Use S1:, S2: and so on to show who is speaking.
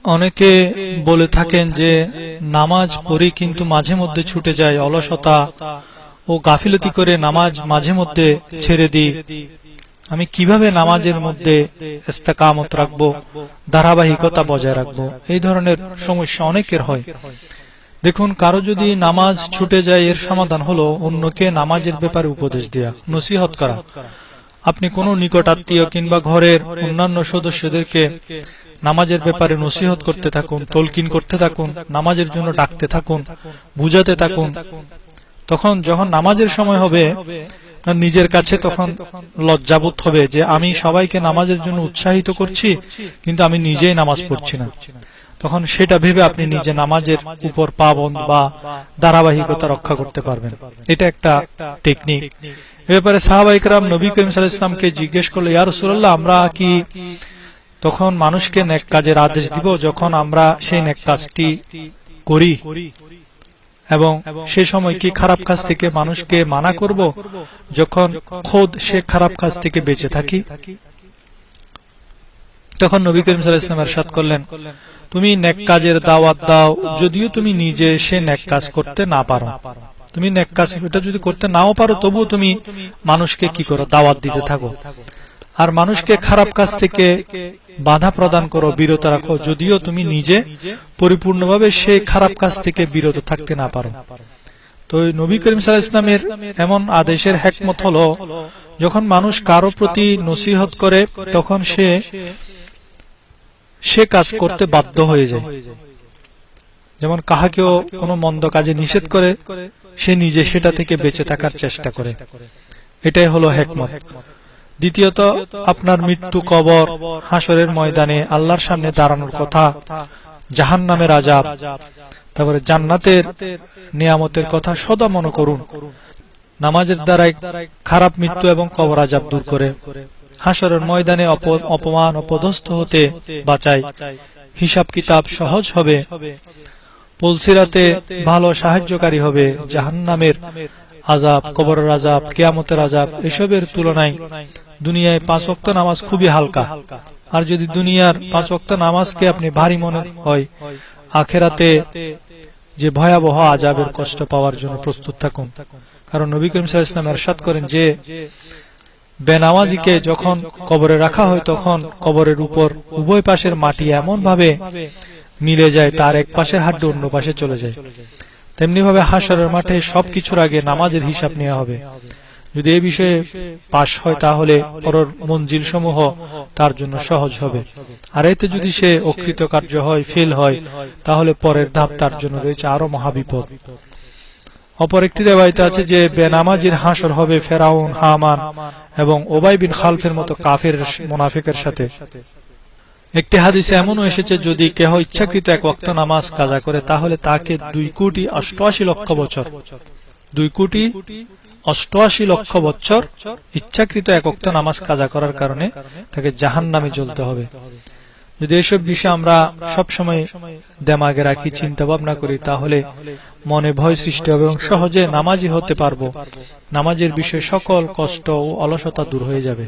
S1: অনেকে বলে থাকেন যে নামাজ পড়ি কিন্তু মাঝে মধ্যে ছুটে যায়, অলসতা ও গাফিলতি করে নামাজ মাঝে মধ্যে ছেড়ে দিই। আমি কিভাবে নামাজের মধ্যে ইস্তেকামত রাখবো, ধারাবাহিকতা বজায় রাখবো? এই ধরনের সমস্যা অনেকের হয়। দেখুন, কারো যদি নামাজ ছুটে যায়, এর সমাধান হলো অন্যকে নামাজের ব্যাপারে উপদেশ দেয়া, নসিহত করা। আপনি কোনো নিকট আত্মীয় কিংবা ঘরের অন্যান্য সদস্যদেরকে নামাজের ব্যাপারে নসিহত করতে থাকুন, তলকিন করতে থাকুন, নামাজের জন্য ডাকতে থাকুন, বুঝাতে থাকুন। তখন যখন নামাজের সময় হবে, নিজের কাছে তখন লজ্জাবোধ হবে যে আমি সবাইকে নামাজের জন্য উৎসাহিত করছি কিন্তু আমি নিজেই নামাজ পড়ছি না। তখন সেটা ভেবে আপনি নিজে নামাজের উপর পাবন্দ বা ধারাবাহিকতা রক্ষা করতে পারবেন। এটা একটা টেকনিক। এ ব্যাপারে সাহাবায়ে কেরাম নবী করিম সাল্লাল্লাহু আলাইহি ওয়াসাল্লামকে জিজ্ঞেস করলো, ইয়া রাসূলুল্লাহ, আমরা কি তখন মানুষকে নেক কাজের আদেশ দিব যখন আমরা সেই নেক কাজটি করি, এবং সে সময় কি খারাপ কাজ থেকে মানুষকে মানা করব যখন খোদ সে খারাপ কাজ থেকে বেঁচে থাকি? তখন নবী করিম সাল্লাল্লাহু আলাইহি ওয়াসাল্লাম ইরশাদ করলেন, তুমি নেক কাজের দাওয়াত দাও যদিও তুমি নিজে সে নেক কাজ করতে না পারো। তুমি নেক কাজ এটা যদি করতে নাও পারো, তবুও তুমি মানুষকে কি করো, দাওয়াত দিতে থাকো। আর মানুষকে খারাপ কাজ থেকে বাধা প্রদান করো, বিরত রাখো, যদিও তুমি নিজে পরিপূর্ণভাবে সেই খারাপ কাজ থেকে বিরত থাকতে না পারো। তো নবী করিম সাল্লাল্লাহু আলাইহি ওয়াসাল্লামের এমন আদেশের হিকমত হলো, যখন মানুষ কারো প্রতি নসিহত করে তখন সে কাজ করতে বাধ্য হয়ে যায়। যেমন কাহাকেও কোনো মন্দ কাজে নিষেধ করে, সে নিজে সেটা থেকে বেঁচে থাকার চেষ্টা করে। এটাই হলো হিকমত। দ্বিতীয়ত, আপনার মৃত্যু, কবর, হাসরের ময়দানে আল্লাহর সামনে দাঁড়ানোর কথা, জাহান্নামের আযাব, তারপরে জান্নাতের নিয়ামতের কথা সদা মনে করুন। নামাজের দ্বারাই খারাপ মৃত্যু এবং কবর আযাব দূর করে, হাসরের ময়দানে অপমান অপদস্থ হতে বাঁচায়, হিসাব কিতাব সহজ হবে, পুলসিরাতে ভালো সাহায্যকারী হবে। জাহান্নামের আযাব, কবরের আযাব, কিয়ামতের আযাব এসবের তুলনায় দুনিয়ায় 5 ওয়াক্ত নামাজ খুবই হালকা। আর যদি দুনিয়ার 5 ওয়াক্ত নামাজকে আপনি ভারী মনে হয়, আখিরাতে যে ভয়াবহ আযাবের কষ্ট পাওয়ার জন্য প্রস্তুত থাকুন। কারণ নবী করিম সাল্লাল্লাহু আলাইহি ওয়াসাল্লাম ইরশাদ করেন যে বেনামাজিকে যখন কবরে রাখা হয়, তখন কবরের উপর উভয় পাশের মাটি এমন ভাবে মিলে যায়, তার এক পাশের হাড্ডি অন্য পাশে চলে যায়। তেমনি ভাবে হাসরের মাঠে সবকিছুর আগে নামাজের হিসাব নেওয়া হবে। যদি এই বিষয়ে পাশ হয়, তাহলে পরের মঞ্জিল সমূহ তার জন্য সহজ হবে। আর এতে যদি সে অকৃতকার্য হয়, ফেল হয়, তাহলে পরের ধাপ তার জন্য রয়েছে আরো মহাবিপদ। অপর একটি রিওয়ায়াতে আছে যে বেনামাজির হাসর হবে ফেরাউন, হামান এবং উবাই বিন খালফের মতো কাফের মুনাফিকের সাথে। একটি হাদিসে এমনও এসেছে, যদি কেহ ইচ্ছাকৃত 1 ওয়াক্ত নামাজ কাজা করে, তাহলে তাকে 2,88,00,000 বছর ইচ্ছাকৃত 1 ওয়াক্ত নামাজ কাজা করার কারণে তাকে জাহান্নামে জ্বলতে হবে। যদি এসব বিষয় আমরা সবসময় দিমাগে রাখি, চিন্তা ভাবনা করি, তাহলে মনে ভয় সৃষ্টি হবে এবং সহজে নামাজি হতে পারবো। নামাজের বিষয়ে সকল কষ্ট ও অলসতা দূর হয়ে যাবে।